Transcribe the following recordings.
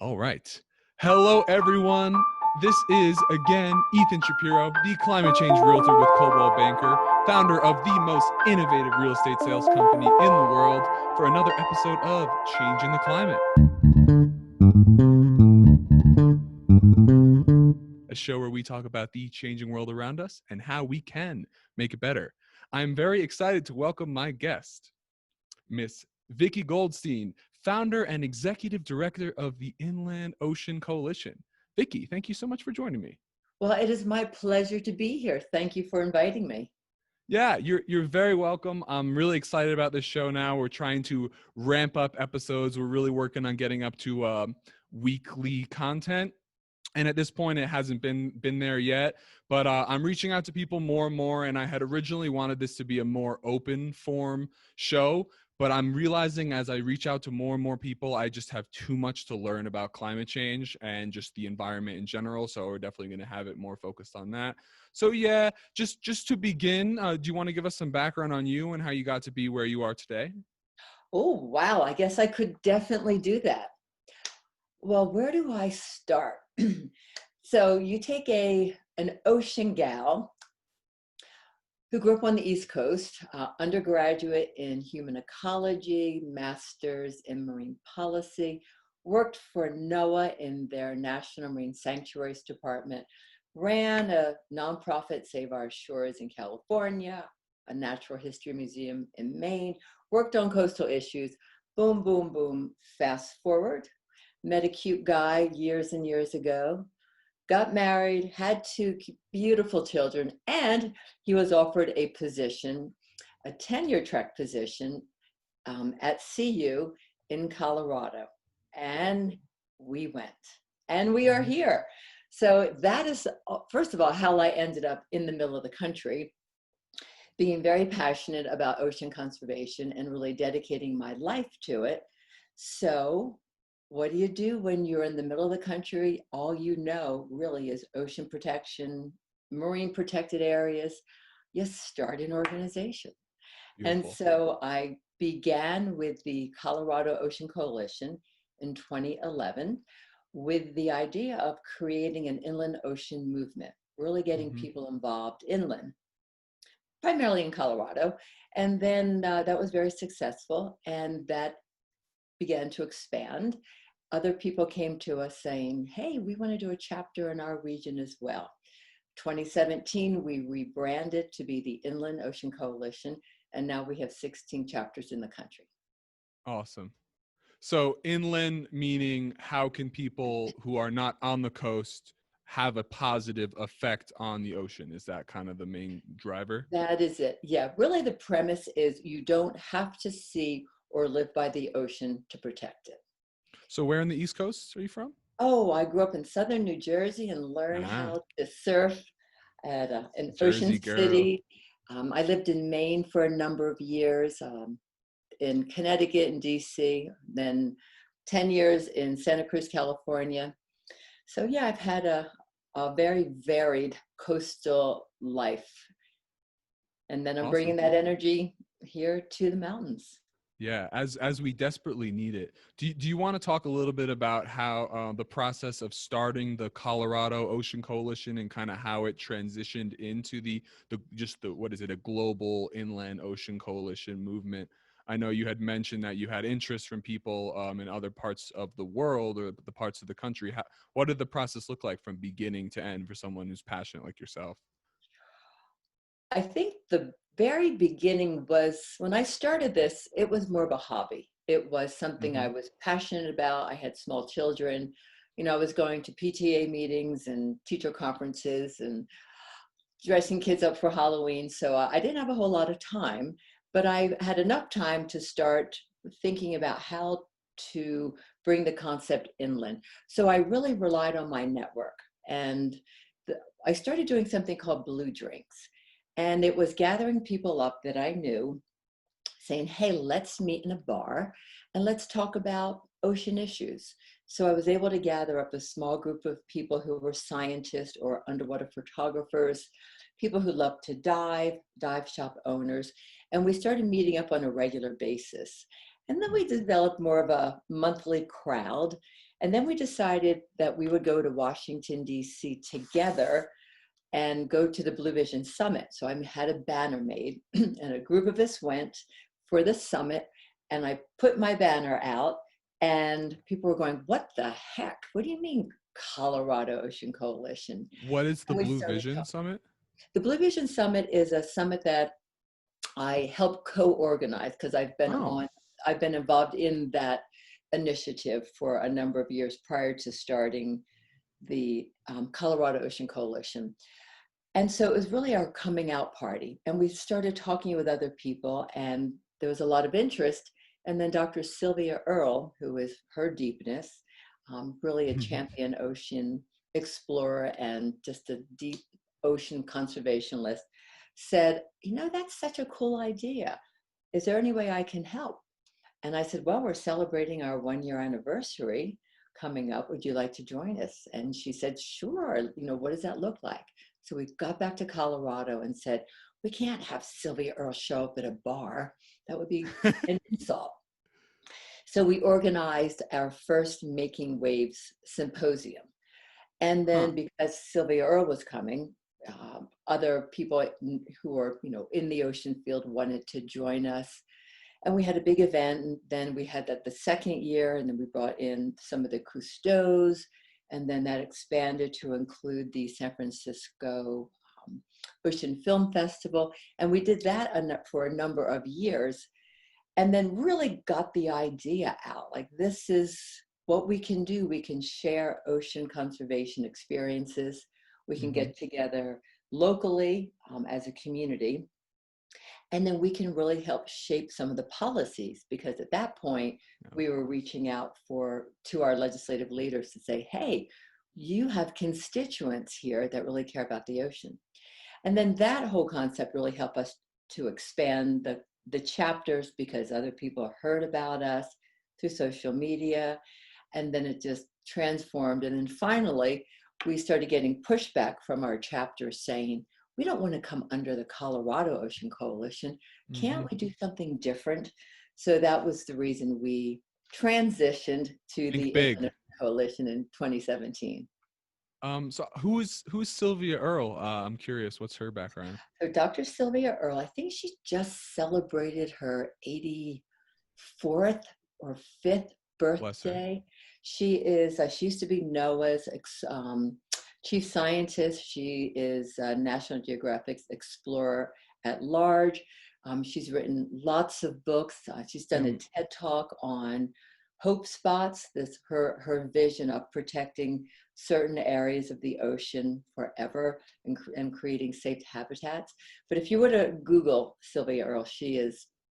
All right. Hello, everyone. This is, again, Ethan Shapiro, the climate change realtor with Coldwell Banker, founder of the most innovative real estate sales company in the world, for another episode of Changing the Climate, a show where we talk about the changing world around us and how we can make it better. I'm very excited to welcome my guest, Miss Vicki Goldstein, founder and executive director of the Inland Ocean Coalition. Vicki, thank you so much for joining me. Well, it is my pleasure to be here. Thank you for inviting me. Yeah, you're very welcome. I'm really excited about this show now. We're trying to ramp up episodes. We're really working on getting up to weekly content. And at this point, it hasn't been there yet, but I'm reaching out to people more and more. And I had originally wanted this to be a more open form show, but I'm realizing as I reach out to more and more people, I just have too much to learn about climate change and just the environment in general. So we're definitely going to have it more focused on that. So yeah, just to begin, do you want to give us some background on you and how you got to be where you are today? Oh, wow. I guess I could definitely do that. Well, where do I start? So you take an ocean gal who grew up on the East Coast, undergraduate in human ecology, master's in marine policy, worked for NOAA in their National Marine Sanctuaries Department, ran a nonprofit, Save Our Shores in California, a natural history museum in Maine, worked on coastal issues. Boom, boom, boom. Fast forward, met a cute guy years and years ago, got married, had two beautiful children, and he was offered a position, a tenure track position at CU in Colorado. And we went, and we are here. So that is, first of all, how I ended up in the middle of the country, being very passionate about ocean conservation and really dedicating my life to it. So what do you do when you're in the middle of the country? All you know really is ocean protection, marine protected areas. You start an organization. And Beautiful. so I began with the Colorado Ocean Coalition in 2011 with the idea of creating an inland ocean movement, really getting people involved inland, primarily in Colorado. And then that was very successful, and that began to expand. Other people came to us saying, hey, we want to do a chapter in our region as well. 2017, we rebranded to be the Inland Ocean Coalition, and now we have 16 chapters in the country. Awesome. So inland meaning how can people who are not on the coast have a positive effect on the ocean? Is that kind of the main driver? That is it. Yeah, really the premise is you don't have to see or live by the ocean to protect it. So where in the East Coast are you from? Oh, I grew up in southern New Jersey and learned Ah, how to surf at an ocean Jersey girl. city. I lived in Maine for a number of years, in Connecticut and DC, then 10 years in Santa Cruz, California. So yeah, I've had a very varied coastal life. And then I'm Awesome. bringing that energy here to the mountains. Yeah, as we desperately need it. Do you want to talk a little bit about how the process of starting the Colorado Ocean Coalition and kind of how it transitioned into the what is it, a global inland ocean coalition movement? I know you had mentioned that you had interest from people in other parts of the world or the parts of the country. What did the process look like from beginning to end for someone who's passionate like yourself? I think the very beginning was when I started this, it was more of a hobby. It was something I Hmm. was passionate about. I had small children. You know, I was going to PTA meetings and teacher conferences and dressing kids up for Halloween. So I didn't have a whole lot of time, but I had enough time to start thinking about how to bring the concept inland. So I really relied on my network. And I started doing something called Blue Drinks. And it was gathering people up that I knew, saying, hey, let's meet in a bar and let's talk about ocean issues. So I was able to gather up a small group of people who were scientists or underwater photographers, people who love to dive shop owners, and we started meeting up on a regular basis. And then we developed more of a monthly crowd. And then we decided that we would go to Washington, D.C. together and go to the Blue Vision Summit. So I had a banner made, and a group of us went for the summit, and I put my banner out, and people were going, "What the heck? What do you mean Colorado Ocean Coalition?" What is the And we Blue started Vision talking. Summit? The Blue Vision Summit is a summit that I helped co-organize because Oh. I've been involved in that initiative for a number of years prior to starting the Colorado Ocean Coalition. And so it was really our coming out party. And we started talking with other people, and there was a lot of interest. And then Dr. Sylvia Earle, who is her deepness, really a champion ocean explorer and just a deep ocean conservationist, said, that's such a cool idea. Is there any way I can help? And I said, well, we're celebrating our 1 year anniversary coming up. Would you like to join us? And she said, sure. What does that look like? So we got back to Colorado and said, we can't have Sylvia Earle show up at a bar. That would be an insult. So we organized our first Making Waves symposium. And Huh. then because Sylvia Earle was coming, other people who are, in the ocean field wanted to join us. And we had a big event. And then we had that the second year, and then we brought in some of the Cousteaus, and then that expanded to include the San Francisco Ocean Film Festival. And we did that for a number of years, and then really got the idea out. Like, this is what we can do. We can share ocean conservation experiences. We can Hmm. get together locally as a community. And then we can really help shape some of the policies, because at that point Yeah. we were reaching out to our legislative leaders to say, hey, you have constituents here that really care about the ocean. And then that whole concept really helped us to expand the chapters, because other people heard about us through social media, and then it just transformed. And then finally we started getting pushback from our chapters saying, we don't want to come under the Colorado Ocean Coalition. Hmm. Can't we do something different? So that was the reason we transitioned to the Think big. Infinite Coalition in 2017. So who's Sylvia Earle? I'm curious. What's her background? So Dr. Sylvia Earle, I think she just celebrated her 84th or 5th Bless her. birthday. She used to be NOAA's chief scientist. She is National Geographic's explorer at large. She's written lots of books. She's done a And TED talk on hope spots, her vision of protecting certain areas of the ocean forever, and creating safe habitats. But if you were to Google Sylvia Earle,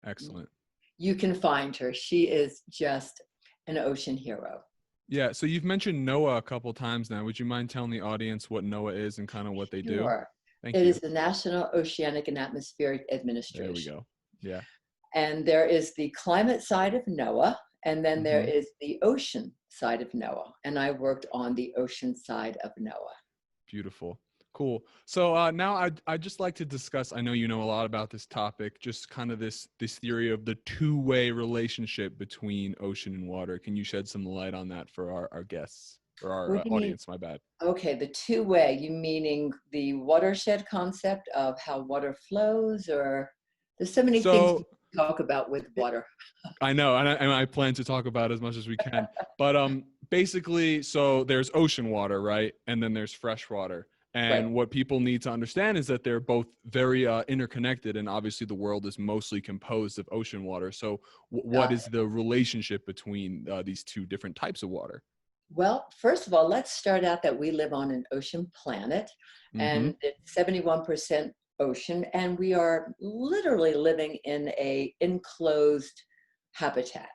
excellent. you can find her. She is just an ocean hero. Yeah. So you've mentioned NOAA a couple times now. Would you mind telling the audience what NOAA is and kind of what they do? Sure. Thank It you. is the National Oceanic and Atmospheric There we Administration. go. Yeah. And there is the climate side of NOAA, and then there Hmm. is the ocean side of NOAA. And I worked on the ocean side of NOAA. Beautiful. Cool. So now I'd just like to discuss, I know you know a lot about this topic, just kind of this theory of the two-way relationship between ocean and water. Can you shed some light on that for our guests or our What do you mean? audience? My bad. Okay, the two-way, you meaning the watershed concept of how water flows, or there's so many things to So talk about with it, water. I know, and I plan to talk about as much as we can. But basically, so there's ocean water, right? And then there's fresh water. Right. And what people need to understand is that they're both very interconnected, and obviously the world is mostly composed of ocean water. So, what Got is it. the relationship between these two different types of water? Well, first of all, let's start out that we live on an ocean planet, Mm-hmm. and it's 71% ocean, and we are literally living in a enclosed habitat.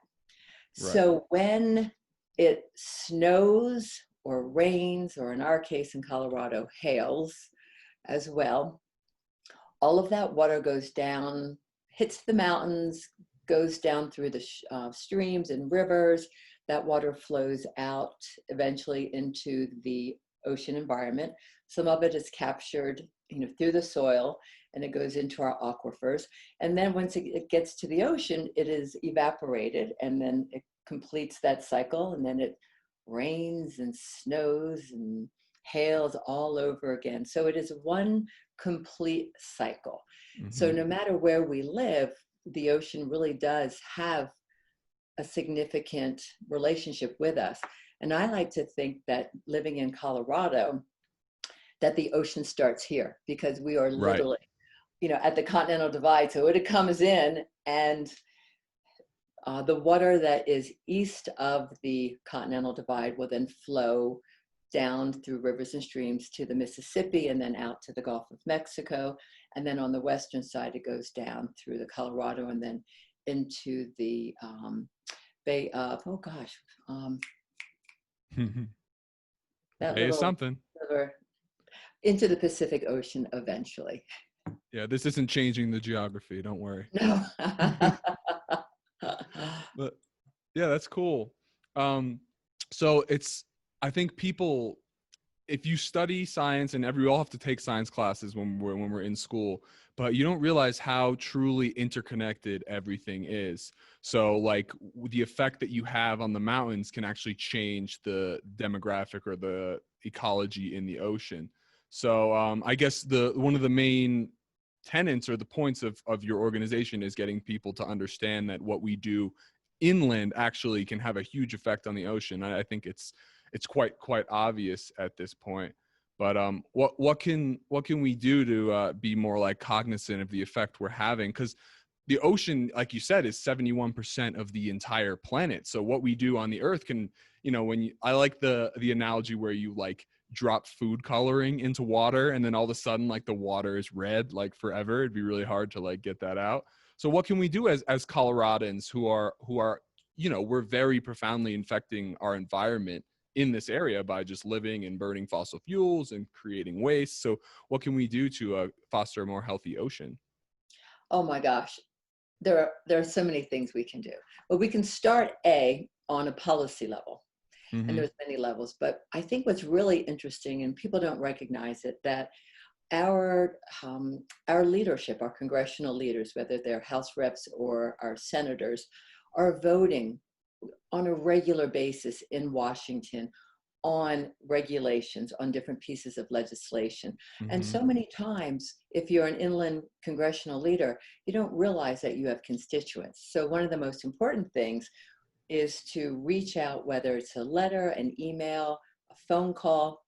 Right. So when it snows or rains, or in our case in Colorado, hails as well, all of that water goes down, hits the mountains, goes down through the streams and rivers. That water flows out eventually into the ocean environment. Some of it is captured, through the soil, and it goes into our aquifers. And then once it gets to the ocean, it is evaporated, and then it completes that cycle, and then it rains and snows and hails all over again. So it is one complete cycle. So Hmm. no matter where we live, the ocean really does have a significant relationship with us. And I like to think that living in Colorado, that the ocean starts here, because we are Right. literally, at the continental divide. So it comes in, and the water that is east of the continental divide will then flow down through rivers and streams to the Mississippi, and then out to the Gulf of Mexico. And then on the western side, it goes down through the Colorado, and then into the Bay of, oh gosh, that Bay is little something. river, into the Pacific Ocean eventually. Yeah, this isn't changing the geography. Don't worry. No. But yeah, that's cool. Um, so it's, I think people, if you study science, and we all have to take science classes when we're in school, but you don't realize how truly interconnected everything is. So like the effect that you have on the mountains can actually change the demographic or the ecology in the ocean. So I guess the one of the main tenets or the points of your organization is getting people to understand that what we do inland actually can have a huge effect on the ocean. I think it's quite obvious at this point. But what can we do to be more like cognizant of the effect we're having? Because the ocean, like you said, is 71% of the entire planet. So what we do on the earth can, I like the analogy where you like drop food coloring into water, and then all of a sudden like the water is red like forever. It'd be really hard to like get that out. So what can we do as Coloradans who are we're very profoundly infecting our environment in this area by just living and burning fossil fuels and creating waste. So what can we do to foster a more healthy ocean? Oh my gosh, there are so many things we can do. But we can start on a policy level, and Hmm. there's many levels. But I think what's really interesting, and people don't recognize it, that our our leadership, our congressional leaders, whether they're House reps or our senators, are voting on a regular basis in Washington on regulations, on different pieces of legislation. And Hmm. so many times, if you're an inland congressional leader, you don't realize that you have constituents. So one of the most important things is to reach out, whether it's a letter, an email, a phone call,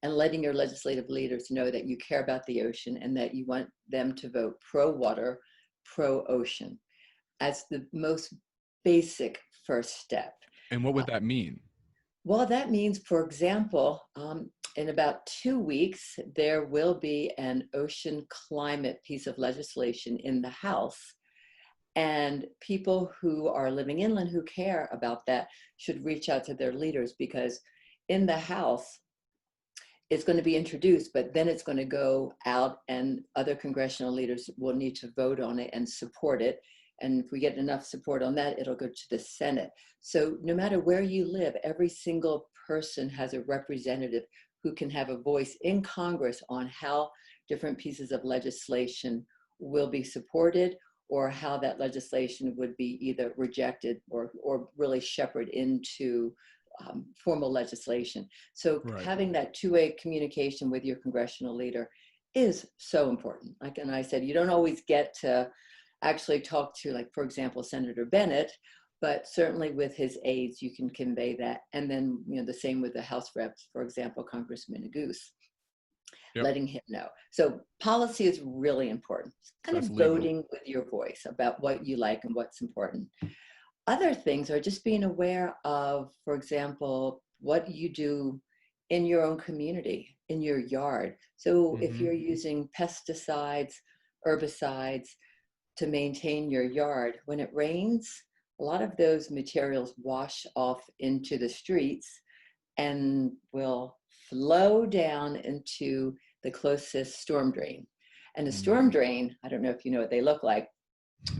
and letting your legislative leaders know that you care about the ocean and that you want them to vote pro water, pro ocean as the most basic first step. And what Uh, would that mean? well, that means, for example, in about 2 weeks, there will be an ocean climate piece of legislation in the House. And people who are living inland who care about that should reach out to their leaders, because in the House, it's going to be introduced, but then it's going to go out, and other congressional leaders will need to vote on it and support it. And if we get enough support on that, it'll go to the Senate. So no matter where you live, every single person has a representative who can have a voice in Congress on how different pieces of legislation will be supported, or how that legislation would be either rejected or really shepherded into formal legislation. So Right. having that two-way communication with your congressional leader is so important. Like, and I said, you don't always get to actually talk to, like, for example, Senator Bennett, but certainly with his aides, you can convey that. And then, the same with the House reps, for example, Congressman Goose, Yep. letting him know. So policy is really important. So Kind that's of legal. voting with your voice about what you like and what's important. Other things are just being aware of, for example, what you do in your own community, in your yard. So if Hmm. you're using pesticides, herbicides to maintain your yard, when it rains, a lot of those materials wash off into the streets and will flow down into the closest storm drain. And a storm Hmm. drain, I don't know if you know what they look like,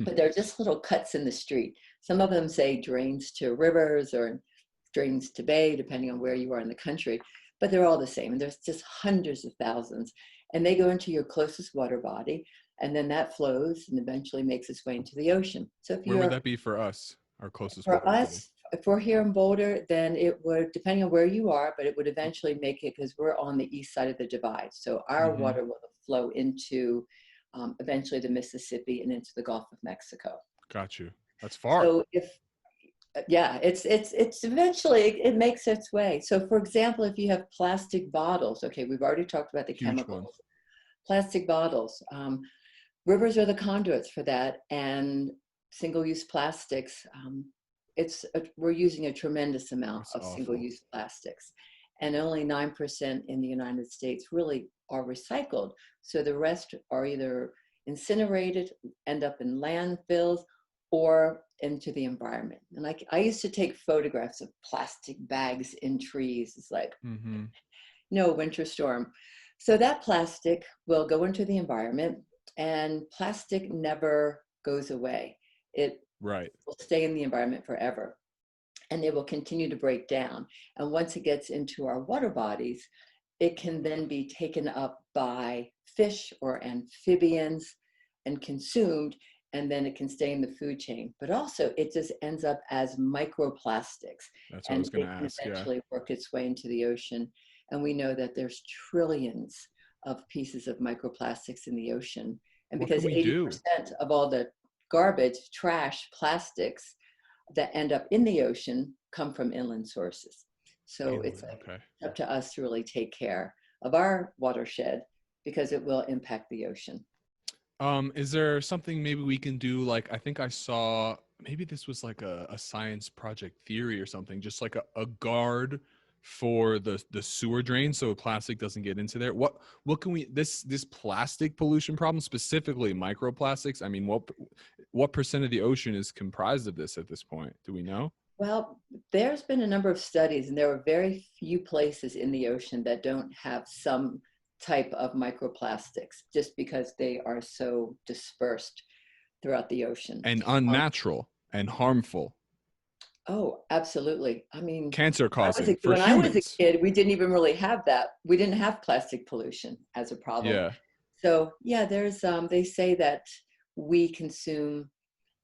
but they're just little cuts in the street. Some of them say drains to rivers or drains to bay, depending on where you are in the country, but they're all the same. And there's just hundreds of thousands. and they go into your closest water body, and then that flows and eventually makes its way into the ocean. So if Where would you're, that be for us, our closest for water body? us, if we're here in Boulder, then it would, depending on where you are, but it would eventually make it, because we're on the east side of the divide. So our Mm-hmm. water will flow into eventually the Mississippi and into the Gulf of Mexico. Got you. That's far. So if, yeah, it's eventually it makes its way. So for example, if you have plastic bottles, okay, we've already talked about the Huge one. chemicals. Plastic bottles, rivers are the conduits for that, and single-use plastics. We're using a tremendous amount That's of awful. single-use plastics, and only 9% in the United States really are recycled. So the rest are either incinerated, end up in landfills, or into the environment. And like I used to take photographs of plastic bags in trees. It's like Mm-hmm. no winter storm. So that plastic will go into the environment, and plastic never goes away. It Right. will stay in the environment forever, and it will continue to break down. And once it gets into our water bodies, it can then be taken up by fish or amphibians and consumed, and then it can stay in the food chain. But also, it just ends up as microplastics, That's what I and was gonna it can ask. Yeah. eventually work its way into the ocean. And we know that there's trillions of pieces of microplastics in the ocean. And What can because we do? 80% of all the garbage, trash, plastics that end up in the ocean come from inland sources. So it's Inland. like Okay. up to us to really take care of our watershed, because it will impact the ocean. Is there something maybe we can do? Like, I think I saw maybe this was like a science project theory or something, just like a guard for the sewer drain so plastic doesn't get into there. What can we this plastic pollution problem, specifically microplastics? I mean, what percent of the ocean is comprised of this at this point? Do we know? Well, there's been a number of studies, and there are very few places in the ocean that don't have some type of microplastics, just because they are so dispersed throughout the ocean. And Um, unnatural and harmful, oh, absolutely. I mean, cancer causing for when I was a humans. kid, we didn't even really have that. We didn't have plastic pollution as a problem. Yeah. So yeah, there's they say that we consume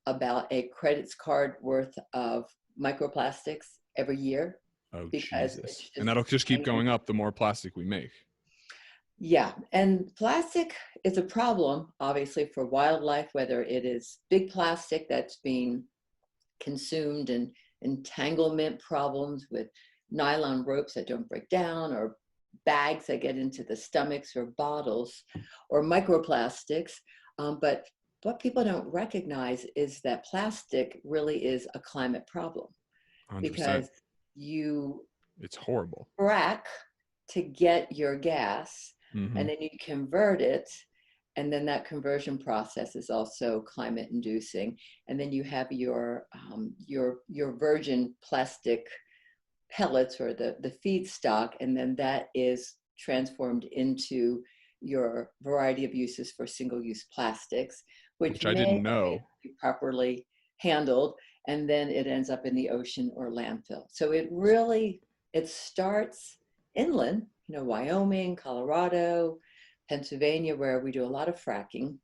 about a credit card worth of microplastics every year, Oh, because Jesus. it's And just that'll just keep hanging. going up the more plastic we make. Yeah, and plastic is a problem, obviously, for wildlife, whether it is big plastic that's being consumed and entanglement problems with nylon ropes that don't break down, or bags that get into the stomachs, or bottles, or microplastics. But what people don't recognize is that plastic really is a climate problem, 100%. because you It's horrible. frack to get your gas, Mm-hmm. and then you convert it, and then that conversion process is also climate inducing. And then you have your virgin plastic pellets, or the feedstock, and then that is transformed into your variety of uses for single-use plastics, which Which I may didn't or may know. not be properly handled, and then it ends up in the ocean or landfill. So it starts inland, Wyoming, Colorado, Pennsylvania, where we do a lot of fracking,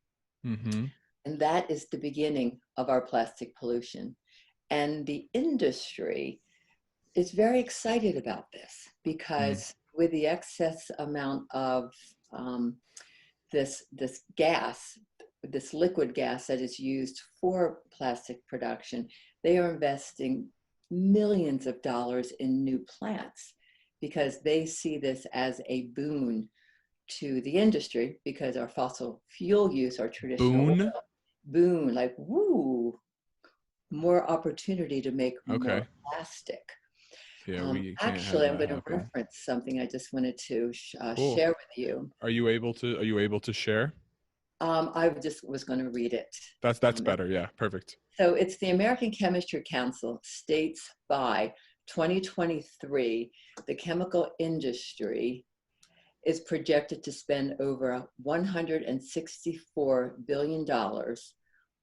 Mm-hmm. and that is the beginning of our plastic pollution. And the industry is very excited about this, Mm. because with the excess amount of um, this gas, this liquid gas that is used for plastic production, they are investing millions of dollars in new plants, because they see this as a boon to the industry, because our fossil fuel use, our traditional Boone. oil, boon, like woo, more opportunity to make more Okay. plastic. Yeah, we can't have Actually, I'm that going to happen. reference something I just wanted to Cool. share with you. Are you able to share? I just was going to read it. That's Um, better. Yeah, perfect. so it's the American Chemistry Council states by 2023, the chemical industry is projected to spend over $164 billion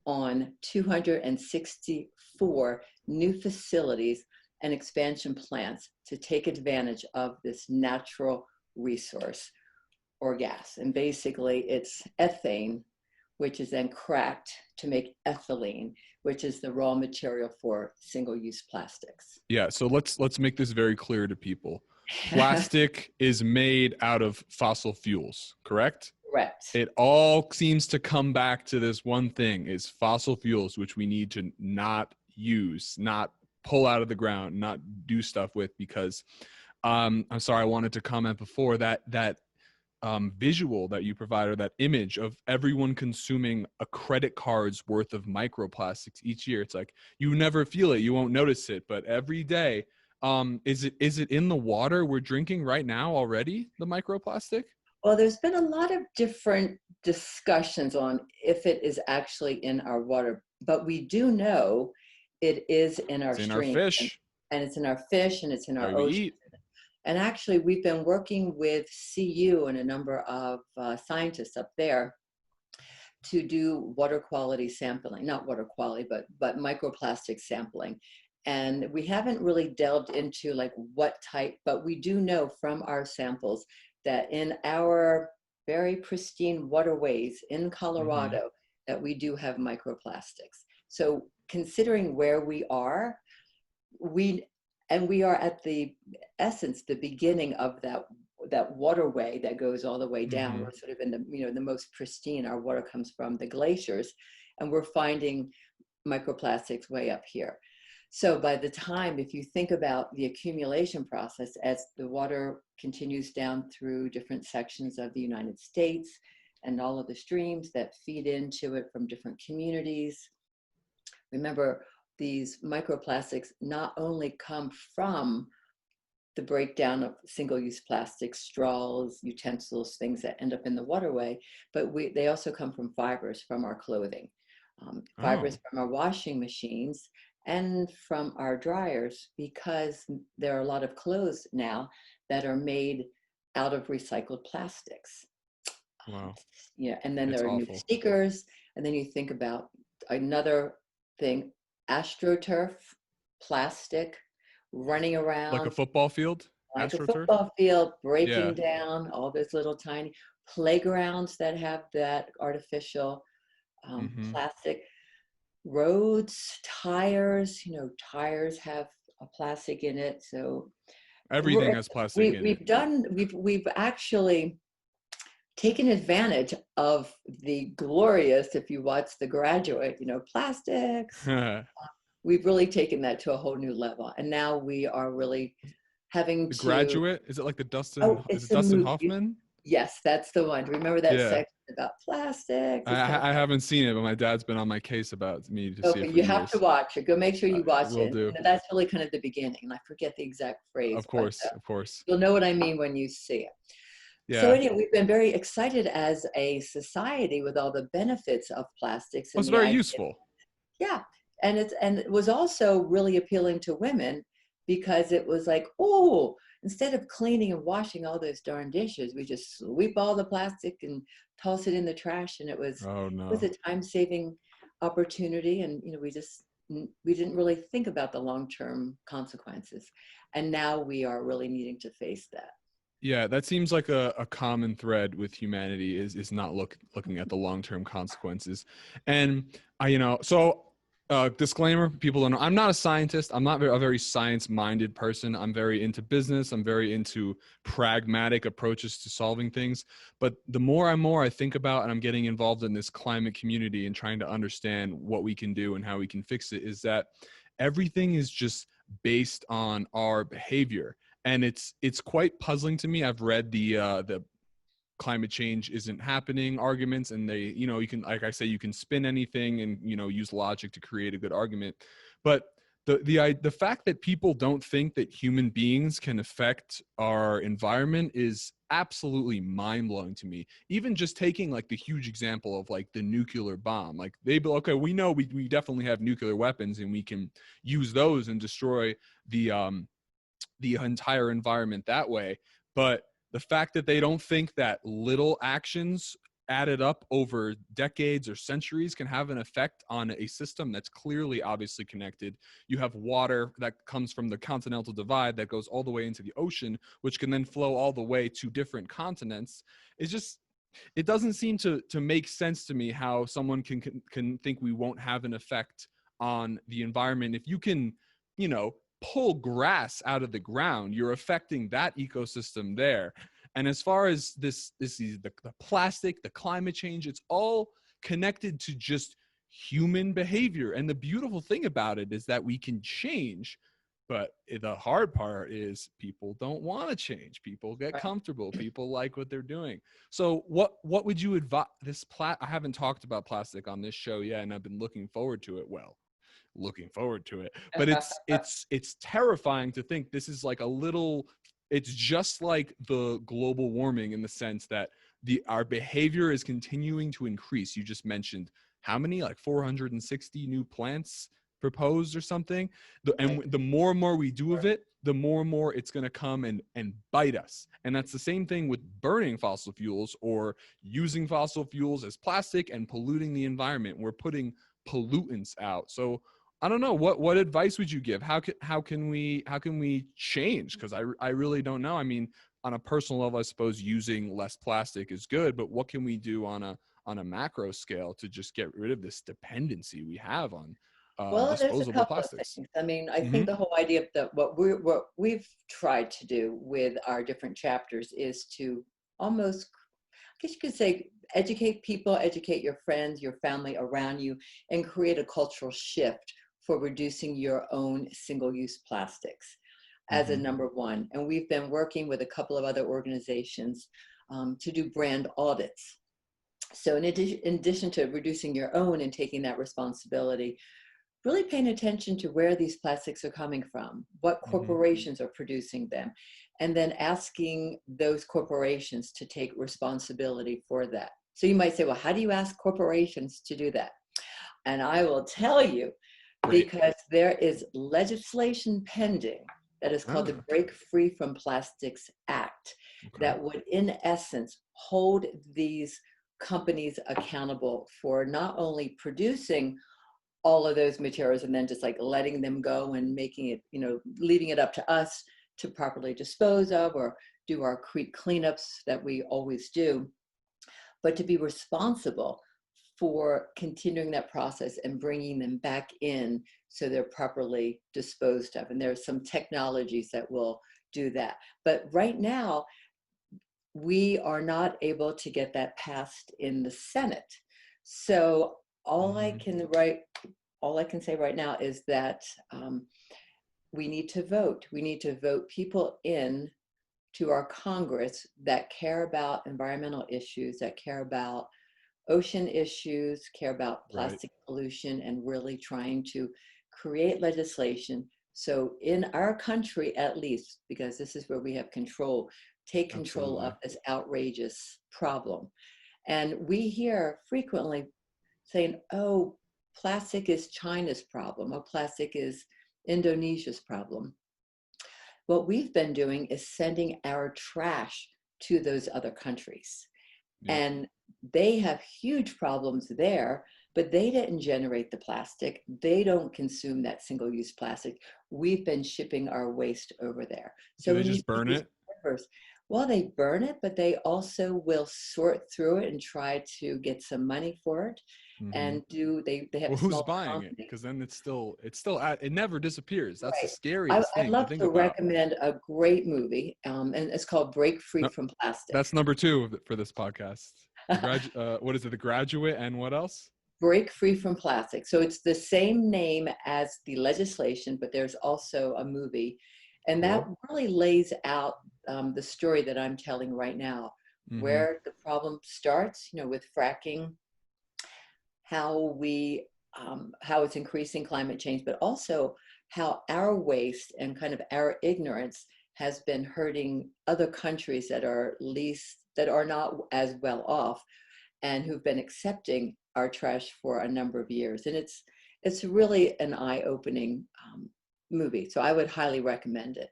on 264 new facilities and expansion plants to take advantage of this natural resource, or gas. And basically it's ethane, which is then cracked to make ethylene, which is the raw material for single-use plastics. Yeah, so let's make this very clear to people. Plastic is made out of fossil fuels, correct? Correct. It all seems to come back to this one thing, is fossil fuels, which we need to not use, not pull out of the ground, not do stuff with, because I'm sorry, I wanted to comment before that visual that you provide, or that image of everyone consuming a credit card's worth of microplastics each year. It's like you never feel it, you won't notice it, but every day. Is it in the water we're drinking right now already, the microplastic? Well, there's been a lot of different discussions on if it is actually in our water, but we do know it is in our It's in our streams, fish and it's in our fish, and it's in that our we ocean. eat. And actually, we've been working with CU and a number of scientists up there to do water quality sampling, not water quality, but microplastic sampling. And we haven't really delved into like what type, but we do know from our samples that in our very pristine waterways in Mm-hmm. Colorado, that we do have microplastics. So considering where we are, we we are at the essence, the beginning of that waterway that goes all the way down. Mm-hmm. We're sort of in the, the most pristine. Our water comes from the glaciers, and we're finding microplastics way up here. So by the time, if you think about the accumulation process as the water continues down through different sections of the United States and all of the streams that feed into it from different communities, remember, these microplastics not only come from the breakdown of single-use plastics, straws, utensils, things that end up in the waterway, but they also come from fibers from our clothing, fibers Oh, from our washing machines, and from our dryers, because there are a lot of clothes now that are made out of recycled plastics. Um, wow. and then It's there are new awful. sneakers, and then you think about another thing, astroturf, plastic, running Like a around football field, like a AstroTurf. football field, Yeah. breaking down all those little tiny playgrounds that have that artificial Mm-hmm. plastic, roads, tires, tires have a plastic in it. So Everything has plastic in it. we've actually taken advantage of the glorious, if you watch The Graduate, plastics. The We've really taken that to a whole new level. And now we are really having to, Graduate. Is it like the Dustin? oh, Is it's it the Dustin movie. Hoffman? Yes, that's the one. Remember that Yeah. section about plastics? It's kind of I fun. haven't seen it, but my dad's been on my case about me to see it Okay, for you have to years. watch it. Go make sure you watch Will it. do. And that's really kind of the beginning. And I forget the exact phrase, Of but course. Of course. you'll know what I mean when you see it. So Yeah. anyway, we've been very excited as a society with all the benefits of plastics Well, and it's the very idea. useful. Yeah. And it was also really appealing to women because it was like, oh, instead of cleaning and washing all those darn dishes, we just sweep all the plastic and toss it in the trash. And Oh it was no. a time-saving opportunity. And we didn't really think about the long-term consequences. And now we are really needing to face that. Yeah, that seems like a common thread with humanity is not looking at the long-term consequences. And so disclaimer, people don't know, I'm not a scientist. I'm not a very science-minded person. I'm very into business. I'm very into pragmatic approaches to solving things. But the more I think about, and I'm getting involved in this climate community and trying to understand what we can do and how we can fix it, is that everything is just based on our behavior. And it's quite puzzling to me. I've read the climate change isn't happening arguments, and they, you can, like I say, you can spin anything and use logic to create a good argument. But the fact that people don't think that human beings can affect our environment is absolutely mind-blowing to me. Even just taking like the huge example of like the nuclear bomb, like they be okay, we know we definitely have nuclear weapons and we can use those and destroy the entire environment that way. But the fact that they don't think that little actions added up over decades or centuries can have an effect on a system that's clearly obviously connected. You have water that comes from the continental divide that goes all the way into the ocean, which can then flow all the way to different continents. It's just, it doesn't seem to make sense to me how someone can think we won't have an effect on the environment. If you can, you know, pull grass out of the ground, you're affecting that ecosystem there. And as far as this is the plastic, the climate change, it's all connected to just human behavior. And the beautiful thing about it is that we can change. But the hard part is people don't want to change. People get Right. comfortable. People like what they're doing. So what would you advise I haven't talked about plastic on this show yet, and I've been looking forward to it. Well, looking forward to it. But it's terrifying to think this is like a little, it's just like the global warming in the sense that our behavior is continuing to increase. You just mentioned how many, like 460 new plants proposed or something. And the more and more we do of it, the more and more it's going to come and bite us. And that's the same thing with burning fossil fuels or using fossil fuels as plastic and polluting the environment. We're putting pollutants out. So I don't know, what advice would you give? How can we change? Because I really don't know. I mean, on a personal level, I suppose using less plastic is good, but what can we do on a macro scale to just get rid of this dependency we have on Well, there's a disposable couple of plastics? things. I mean, I Mm-hmm. think the whole idea of what we've tried to do with our different chapters is to almost, I guess you could say, educate people, educate your friends, your family around you, and create a cultural shift for reducing your own single-use plastics as a Mm-hmm. number one. And we've been working with a couple of other organizations to do brand audits. So in addition to reducing your own and taking that responsibility, really paying attention to where these plastics are coming from, what Mm-hmm. corporations are producing them, and then asking those corporations to take responsibility for that. So you might say, well, how do you ask corporations to do that? And I will tell you, Great. because there is legislation pending that is called the Ah, Break Free from Plastics Act okay. that would, in essence, hold these companies accountable for not only producing all of those materials and then just like letting them go and making it, leaving it up to us to properly dispose of or do our creek cleanups that we always do, but to be responsible for continuing that process and bringing them back in so they're properly disposed of. And there are some technologies that will do that. But right now, we are not able to get that passed in the Senate. So all I Mm-hmm. can say right now is that we need to vote. We need to vote people in to our Congress that care about environmental issues, that care about ocean issues, care about Right. plastic pollution, and really trying to create legislation. So in our country, at least, because this is where we have control, take control of Absolutely. this outrageous problem. And we hear frequently saying, oh, plastic is China's problem, or plastic is Indonesia's problem. What we've been doing is sending our trash to those other countries. Yep. And they have huge problems there, but they didn't generate the plastic. They don't consume that single-use plastic. We've been shipping our waste over there. Do So they when you just see burn these it? rivers, well, they burn it, but they also will sort through it and try to get some money for it. Mm-hmm. And they have Well, a who's small buying it? company. Because then it's still it never disappears. That's the Right. scariest I'd thing to love think to about. recommend a great movie, and it's called Break Free No, from Plastic. that's number two for this podcast. What is it? The Graduate and what else? Break Free from Plastic. So it's the same name as the legislation, but there's also a movie. And that Cool. really lays out the story that I'm telling right now, Mm-hmm. where the problem starts, with fracking, how it's increasing climate change, but also how our waste and kind of our ignorance has been hurting other countries that are not as well off and who've been accepting our trash for a number of years. And it's really an eye-opening movie. So I would highly recommend it.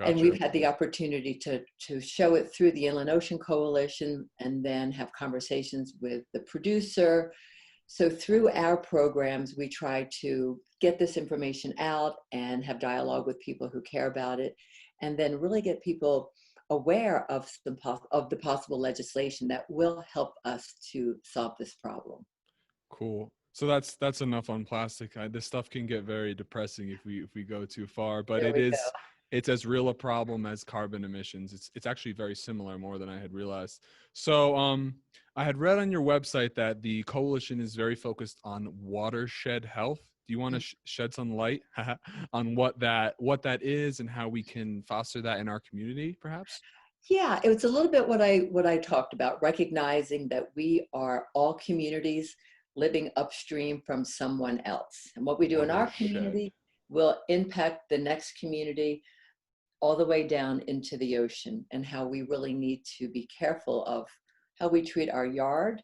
And Gotcha. we've had the opportunity to show it through the Inland Ocean Coalition and then have conversations with the producer. So through our programs, we try to get this information out and have dialogue with people who care about it, and then really get people aware of the possible legislation that will help us to solve this problem. Cool. So that's enough on plastic. This stuff can get very depressing if we go too far, but There we go. it's as real a problem as carbon emissions. It's actually very similar, more than I had realized. So I had read on your website that the coalition is very focused on watershed health. Do you want to shed some light on what that is and how we can foster that in our community, perhaps? Yeah, it was a little bit what I talked about, recognizing that we are all communities living upstream from someone else. And what we do in our Watershed. community will impact the next community all the way down into the ocean, and how we really need to be careful of how we treat our yard,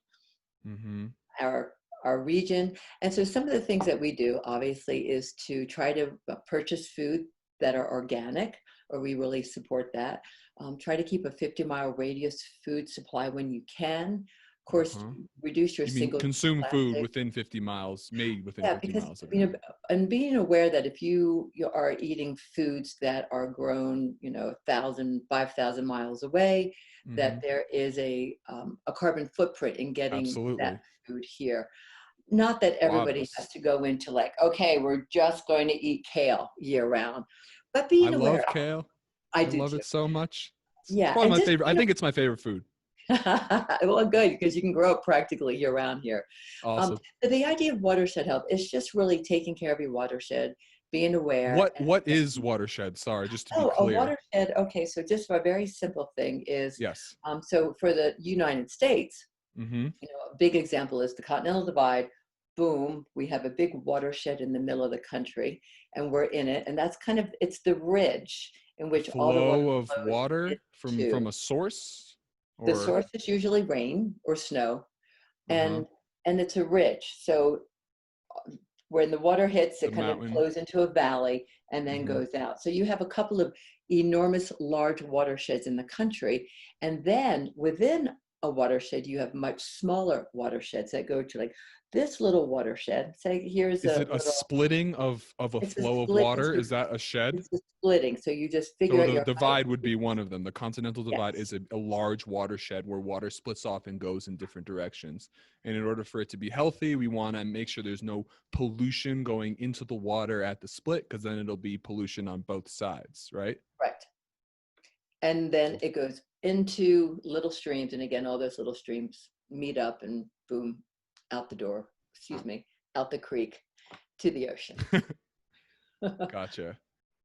Mm-hmm. our our region. And so some of the things that we do obviously is to try to purchase food that are organic, or we really support that. Try to keep a 50-mile radius food supply when you can. Of course, Uh-huh. reduce your You mean single-use consume food plastic. within 50 miles, made within Yeah, 50 because miles of you you. know, and being aware that if you are eating foods that are grown, 1,000, 5,000 miles away, that Mm-hmm. there is a carbon footprint in getting that Absolutely. food here. Not that everybody has Guavas. to go into like, okay, we're just going to eat kale year round, but being I aware. love kale. I I do love too. it so much. It's Yeah, probably and my just favorite. I think it's my favorite food. well, good, because you can grow it practically year round here. Awesome. But the idea of watershed health is just really taking care of your watershed, being aware. What is watershed? Sorry, just to be Oh, a clear. watershed. Okay, so just a very simple thing is, Yes. so for the United States, Mm-hmm. a big example is the Continental Divide. Boom, we have a big watershed in the middle of the country, and we're in it, and that's kind of it's the ridge in A which all the water flow of flows water into. from a source, The or source is usually rain or snow, uh-huh, and it's a ridge. So when the water hits, the it kind of mountain. flows into a valley and then Mm-hmm. goes out. So you have a couple of enormous large watersheds in the country. And then within a watershed, you have much smaller watersheds that go to like this little watershed. Say here's Is a it a little, splitting of a it's a flow of split, water? Is that a shed? it's a splitting. So you just figure So out the your height. divide would be one of them. The continental divide Yes, is a large watershed where water splits off and goes in different directions. And in order for it to be healthy, we want to make sure there's no pollution going into the water at the split, because then it'll be pollution on both sides, right? correct. And then it goes into little streams. And again, all those little streams meet up and boom, out the door, excuse me, out the creek to the ocean. Gotcha.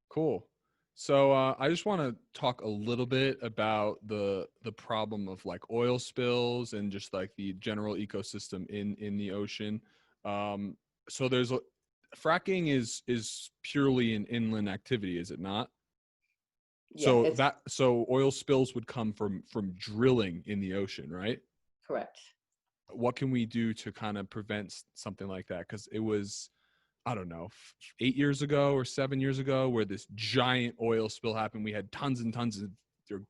Cool. So I just want to talk a little bit about the problem of like oil spills and just like the general ecosystem in the ocean. Um, so fracking is purely an inland activity, is it not? Yeah, it's So oil spills would come from drilling in the ocean, right? correct. What can we do to kind of prevent something like that? Because it was, I don't know, 8 years ago or 7 years ago, where this giant oil spill happened. We had tons and tons of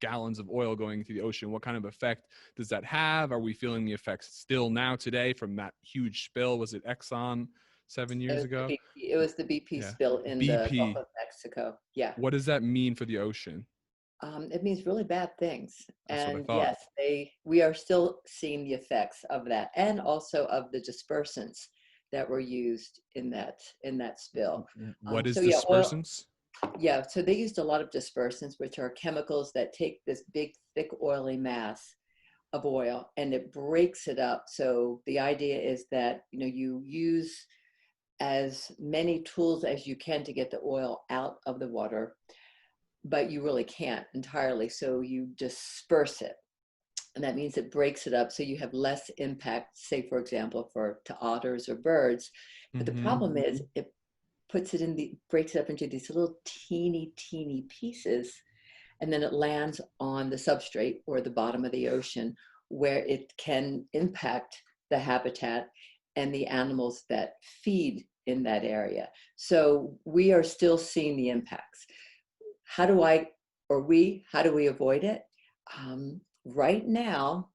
gallons of oil going into the ocean. What kind of effect does that have? Are we feeling the effects still now today from that huge spill? Was it Exxon 7 years ago? It was the BP Yeah. spill in the Gulf BP. of Mexico. Yeah. What does that mean for the ocean? It means really bad things. That's what I And thought. yes, we are still seeing the effects of that, and also of the dispersants that were used in that spill. What So is yeah, oil. dispersants? Yeah, so they used a lot of dispersants, which are chemicals that take this big, thick, oily mass of oil and it breaks it up. So the idea is that you use as many tools as you can to get the oil out of the water, but you really can't entirely. So you disperse it, and that means it breaks it up so you have less impact. Say, for example, to otters or birds. But the Mm-hmm. problem is it breaks it up into these little teeny pieces, and then it lands on the substrate or the bottom of the ocean, where it can impact the habitat and the animals that feed in that area. So we are still seeing the impacts. how do I, or we, how do we avoid it? Right now,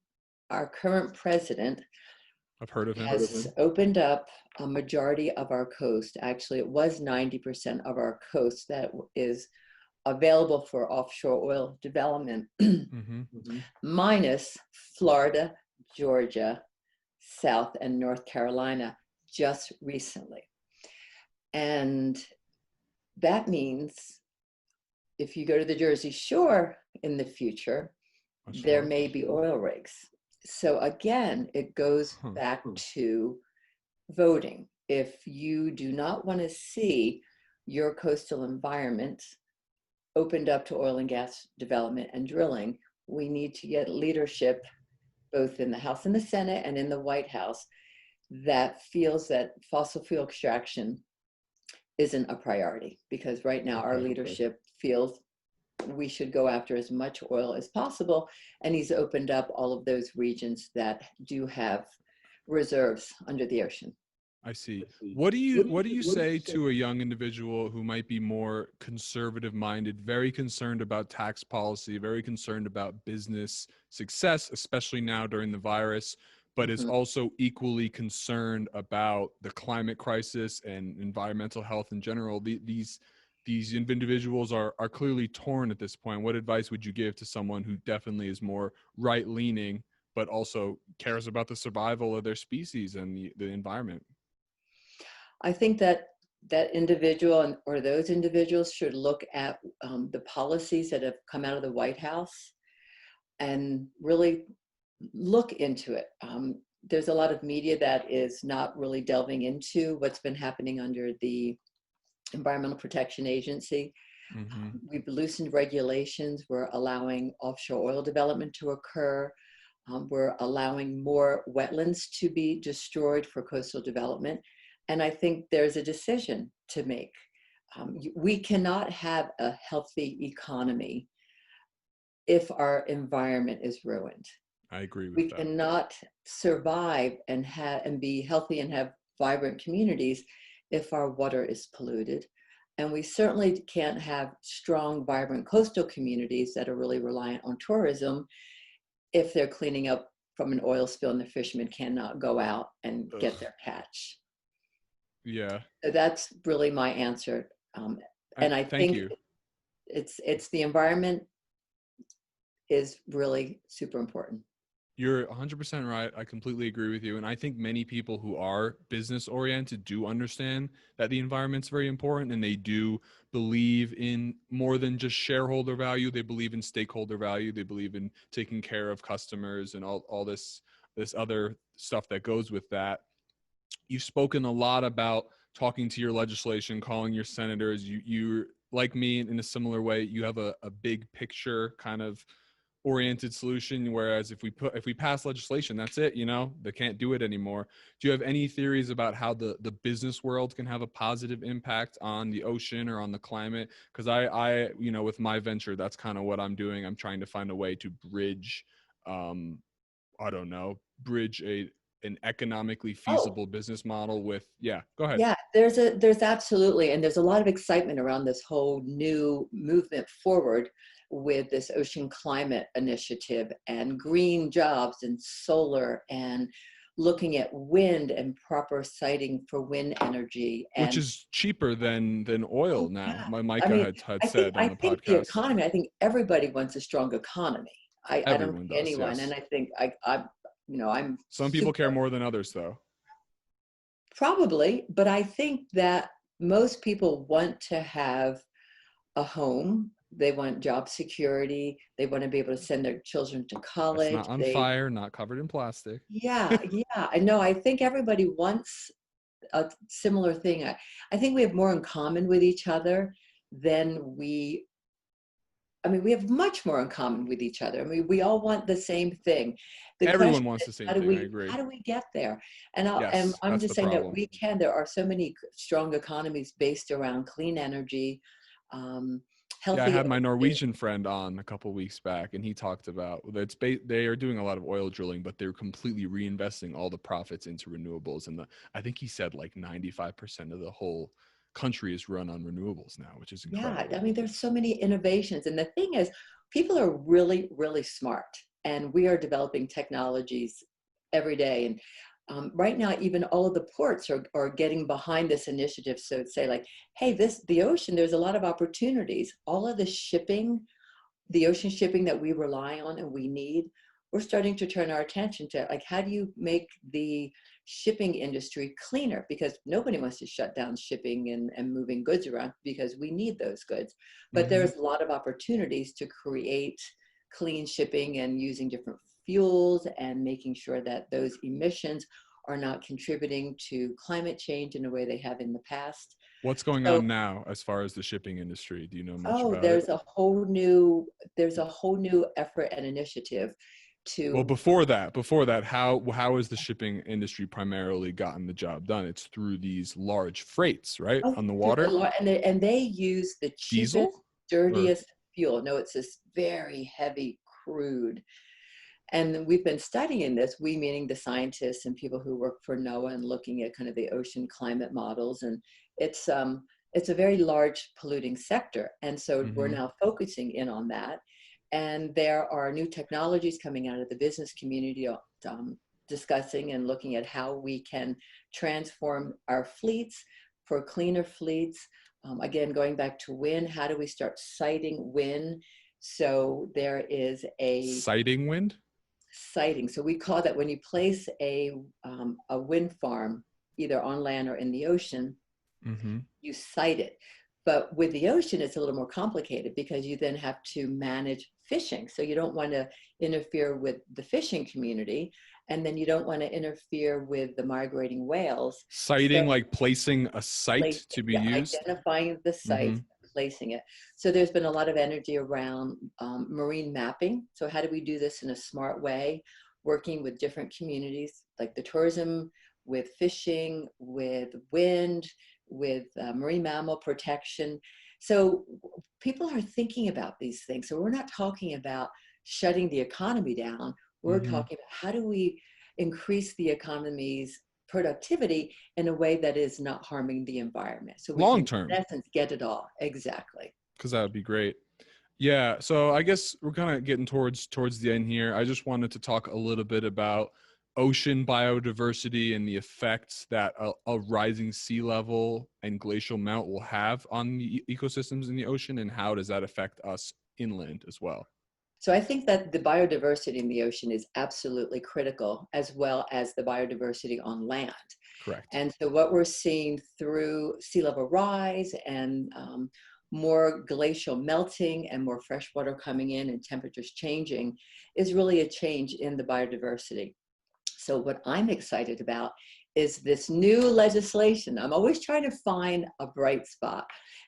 our current president I've heard of him. has opened up a majority of our coast. Actually, it was 90% of our coast that is available for offshore oil development, Mm-hmm. minus Florida, Georgia, South, and North Carolina just recently. And that means if you go to the Jersey Shore in the future, there may be oil rigs. So again, it goes back to voting. If you do not want to see your coastal environment opened up to oil and gas development and drilling, we need to get leadership both in the House and the Senate and in the White House that feels that fossil fuel extraction isn't a priority, because right now our leadership feels we should go after as much oil as possible, and he's opened up all of those regions that do have reserves under the ocean. I see. What do you say to a young individual who might be more conservative minded, very concerned about tax policy, very concerned about business success, especially now during the virus, but is Mhm. also equally concerned about the climate crisis and environmental health in general? These individuals are clearly torn at this point. What advice would you give to someone who definitely is more right leaning, but also cares about the survival of their species and the environment? I think that that individual or those individuals should look at the policies that have come out of the White House and really look into it. There's a lot of media that is not really delving into what's been happening under the Environmental Protection Agency. Mm-hmm. We've loosened regulations. We're allowing offshore oil development to occur. We're allowing more wetlands to be destroyed for coastal development. And I think there's a decision to make. We cannot have a healthy economy if our environment is ruined. I agree with We that. cannot survive and be healthy and have vibrant communities if our water is polluted. And we certainly can't have strong, vibrant coastal communities that are really reliant on tourism if they're cleaning up from an oil spill and the fishermen cannot go out and Ugh. get their catch. Yeah. So that's really my answer. And I Thank think you. it's the environment is really super important. You're 100% right. I completely agree with you. And I think many people who are business oriented do understand that the environment's very important, and they do believe in more than just shareholder value. They believe in stakeholder value. They believe in taking care of customers and all this other stuff that goes with that. You've spoken a lot about talking to your legislation, calling your senators. You're like me in a similar way. You have a big picture kind of oriented solution, whereas if we pass legislation, that's it, they can't do it anymore. Do you have any theories about how the business world can have a positive impact on the ocean or on the climate? Because I with my venture, that's kind of what I'm doing. I'm trying to find a way to bridge, I don't know, bridge an economically Oh, feasible business model with, yeah, go ahead. yeah, there's absolutely, and there's a lot of excitement around this whole new movement forward with this ocean climate initiative and green jobs and solar and looking at wind and proper siting for wind energy. Which And is cheaper than oil oh now. yeah, My I Micah mean, had I think said on I the think the podcast. economy. I think everybody wants a strong economy. I don't Everyone think does, anyone, and yes. I think I'm Some people care super. more than others, though. Probably, but I think that most people want to have a home. They want job security. They want to be able to send their children to That's college. not on fire, not covered in plastic. Yeah, yeah. I know. I think everybody wants a similar thing. I think we have more in common with each other than we have much more in common with each other. I mean, we all want the same thing. The Everyone question wants is, the same thing. I agree. how do we get there? And Yes, I'm that's just the saying that problem. we can. There are so many strong economies based around clean energy, um, Yeah, I healthy had my oceans. Norwegian friend on a couple weeks back, and he talked about that they are doing a lot of oil drilling, but they're completely reinvesting all the profits into renewables. And I think he said like 95% of the whole country is run on renewables now, which is Yeah, I incredible. mean, there's so many innovations. And the thing is, people are really, really smart, and we are developing technologies every day. And right now, even all of the ports are getting behind this initiative. So it's say like, hey, the ocean, there's a lot of opportunities. All of the shipping, the ocean shipping that we rely on and we need, we're starting to turn our attention to like, how do you make the shipping industry cleaner? Because nobody wants to shut down shipping and moving goods around because we need those goods. But Hmm. there's a lot of opportunities to create clean shipping and using different fuels and making sure that those emissions are not contributing to climate change in a way they have in the past. What's going So on now as far as the shipping industry? Do you know much oh, about it? there's a whole new effort and initiative Well, to before that, how has the shipping industry primarily gotten the job done? It's through these large freights, right, oh, on the through the water. law, and they use the cheapest, Diesel, or dirtiest fuel. No, it's this very heavy crude. And we've been studying this, we meaning the scientists and people who work for NOAA and looking at kind of the ocean climate models. And it's it's a very large polluting sector. And so we're hmm now focusing in on that. And there are new technologies coming out of the business community discussing and looking at how we can transform our fleets for cleaner fleets. Again, going back to wind, how do we start siting wind? So there is a sighting wind. siting. So we call that when you place a wind farm, either on land or in the ocean, Hmm. you site it. But with the ocean, it's a little more complicated because you then have to manage fishing. So you don't want to interfere with the fishing community, and then you don't want to interfere with the migrating whales. So Sighting, like placing a site to be yeah, used. identifying the Hmm. site, placing it. So there's been a lot of energy around marine mapping. So how do we do this in a smart way? Working with different communities like the tourism, with fishing, with wind, with marine mammal protection. So people are thinking about these things. So we're not talking about shutting the economy down. We're Hmm. talking about how do we increase the economy's productivity in a way that is not harming the environment. So we can, Long in term, essence, get it all. Exactly. because that would be great. Yeah, so I guess we're kind of getting towards the end here. I just wanted to talk a little bit about ocean biodiversity and the effects that a rising sea level and glacial melt will have on the ecosystems in the ocean, and how does that affect us inland as well. So I think that the biodiversity in the ocean is absolutely critical, as well as the biodiversity on land. Correct. And so what we're seeing through sea level rise and more glacial melting and more fresh water coming in and temperatures changing is really a change in the biodiversity. So what I'm excited about is this new legislation. I'm always trying to find a bright spot,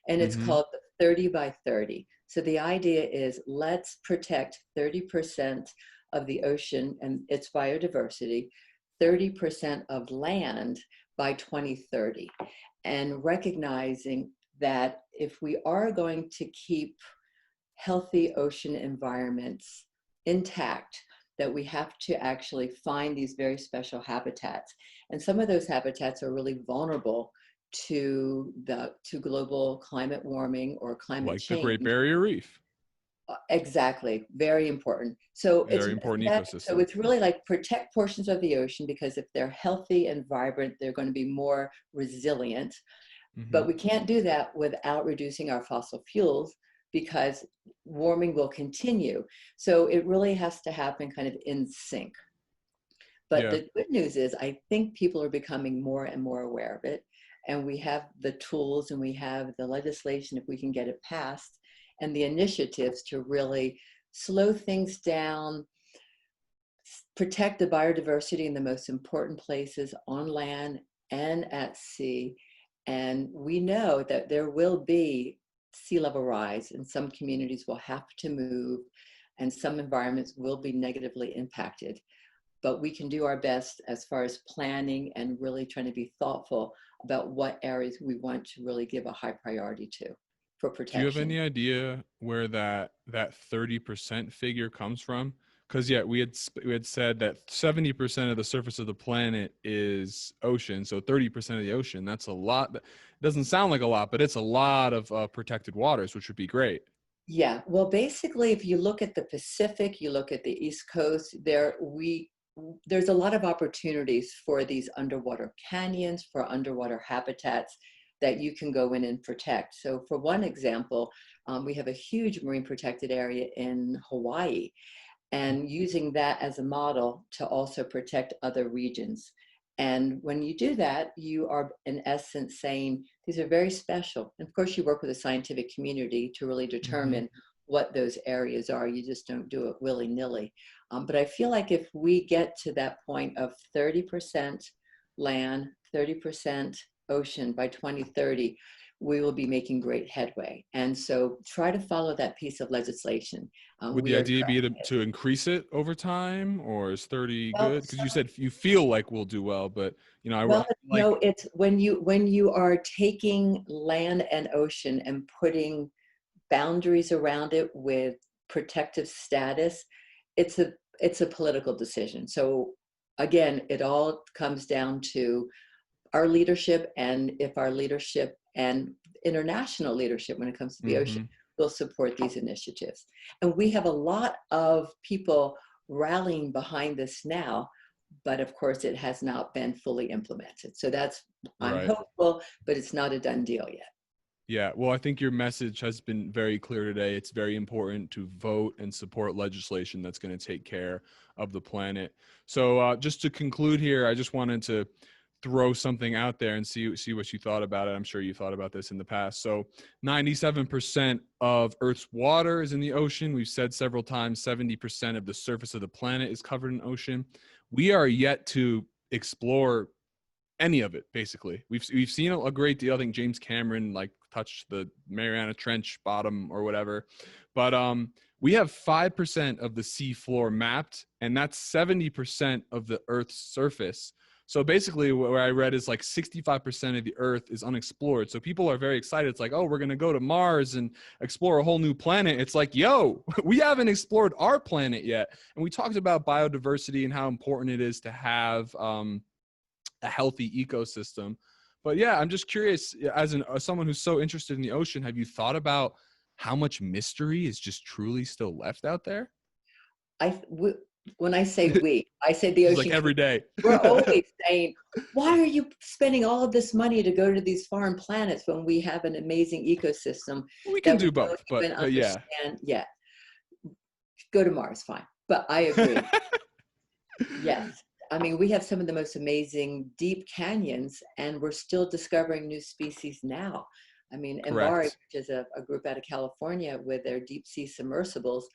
and it's Hmm. called the 30 by 30. So the idea is let's protect 30% of the ocean and its biodiversity, 30% of land by 2030, and recognizing that if we are going to keep healthy ocean environments intact, that we have to actually find these very special habitats. And some of those habitats are really vulnerable to global climate warming or climate Like the Great change. Barrier Reef, Exactly, very important. So very important so ecosystem. it's really like protect portions of the ocean because if they're healthy and vibrant, they're going to be more resilient. Hmm. But we can't do that without reducing our fossil fuels because warming will continue. So it really has to happen kind of in sync. But Yeah. the good news is, I think people are becoming more and more aware of it. And we have the tools and we have the legislation, if we can get it passed, and the initiatives to really slow things down, protect the biodiversity in the most important places on land and at sea. And we know that there will be sea level rise, and some communities will have to move, and some environments will be negatively impacted. But we can do our best as far as planning and really trying to be thoughtful about what areas we want to really give a high priority to for Do you have protection. any idea where that 30% figure comes from? Because yeah, we had said that 70% of the surface of the planet is ocean, so 30% of the ocean. That's a lot. It doesn't sound like a lot, but it's a lot of protected waters, which would be great. Yeah, well, basically, if you look at the Pacific, you look at the East Coast, there's a lot of opportunities for these underwater canyons, for underwater habitats that you can go in and protect. So, for one example, we have a huge marine protected area in Hawaii, and using that as a model to also protect other regions. And when you do that, you are in essence saying these are very special. And of course, you work with the scientific community to really Mm-hmm. determine what those areas are. You just don't do it willy nilly. But I feel like if we get to that point of 30% land, 30% ocean by 2030, we will be making great headway. And so try to follow that piece of legislation. Would the We are idea be tracking it. to increase it over time, or is 30 Well, good? Because you said you feel like we'll do well, but I Well, like. it's when you are taking land and ocean and putting boundaries around it with protective status, it's a political decision. So again, it all comes down to our leadership, and if our leadership and international leadership when it comes to the ocean Mm-hmm. will support these initiatives. And we have a lot of people rallying behind this now, but of course it has not been fully implemented. So I'm Right. hopeful, but it's not a done deal yet. Yeah, well, I think your message has been very clear today. It's very important to vote and support legislation that's going to take care of the planet. So, just to conclude here, I just wanted to throw something out there and see what you thought about it. I'm sure you thought about this in the past. So, 97% of Earth's water is in the ocean. We've said several times 70% of the surface of the planet is covered in ocean. We are yet to explore any of it. Basically, we've seen a great deal. I think James Cameron like touched the Mariana Trench bottom or whatever, but we have 5% of the sea floor mapped, and that's 70% of the Earth's surface. So basically, where I read is like 65% of the Earth is unexplored. So people are very excited. It's like, oh, we're gonna go to Mars and explore a whole new planet. It's like, yo, we haven't explored our planet yet. And we talked about biodiversity and how important it is to have a healthy ecosystem. But yeah, I'm just curious, as someone who's so interested in the ocean, have you thought about how much mystery is just truly still left out there? I w- when I say we, I say the Just like ocean every community. day. We're always saying, why are you spending all of this money to go to these foreign planets when we have an amazing ecosystem We can that we do don't both, even but yeah. understand yet? Go to Mars, fine. But I agree. Yes. I mean, we have some of the most amazing deep canyons, and we're still discovering new species now. I mean, Embari, Correct. which is a group out of California with their deep sea submersibles,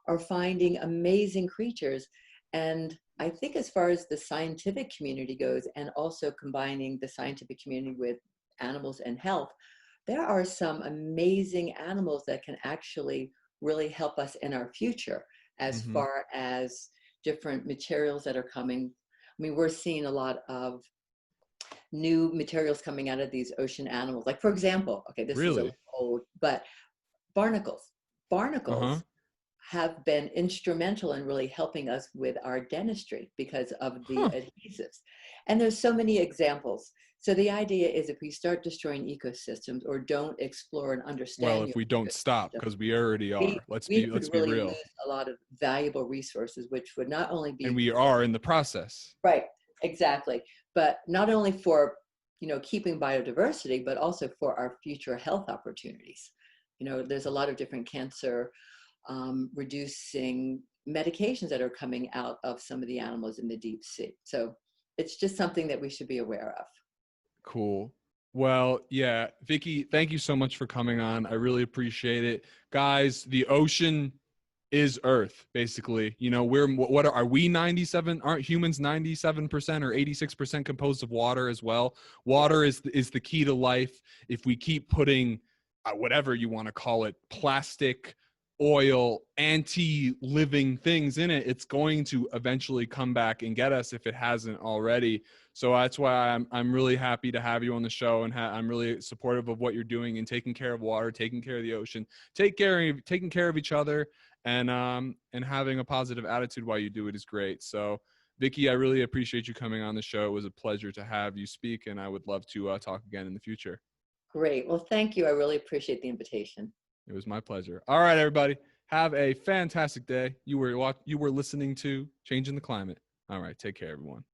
are finding amazing creatures. And I think, as far as the scientific community goes, and also combining the scientific community with animals and health, there are some amazing animals that can actually really help us in our future as Hmm. far as different materials that are coming. I mean, we're seeing a lot of new materials coming out of these ocean animals. Like, for example, okay, this is a little Really? old, but barnacles. Uh-huh. Barnacles have been instrumental in really helping us with our dentistry because of the Huh. adhesives. And there's so many examples. So the idea is if we start destroying ecosystems or don't explore and Well, understand if your we don't stop, ecosystem, because we already we are. we Let's could be really real. lose a lot of valuable resources, which would not only And be we are in the process. right, exactly, but not only for keeping biodiversity, but also for our future health opportunities. There's a lot of different cancer reducing medications that are coming out of some of the animals in the deep sea. So it's just something that we should be aware of. Cool. Well, yeah, Vicki, thank you so much for coming on. I really appreciate it. Guys, the ocean is Earth, basically. What are we 97? Aren't humans 97% or 86% composed of water as well? Yes. Water is the key to life. If we keep putting whatever you want to call it, plastic, oil, anti-living things in it, it's going to eventually come back and get us if it hasn't already. So that's why I'm really happy to have you on the show, and I'm really supportive of what you're doing and taking care of water, taking care of the ocean, taking care of each other, and having a positive attitude while you do it is great. So Vicki, I really appreciate you coming on the show. It was a pleasure to have you speak, and I would love to talk again in the future. Great. Well, thank you. I really appreciate the invitation. It was my pleasure. All right, everybody. Have a fantastic day. You were listening to Changing the Climate. All right, take care, everyone.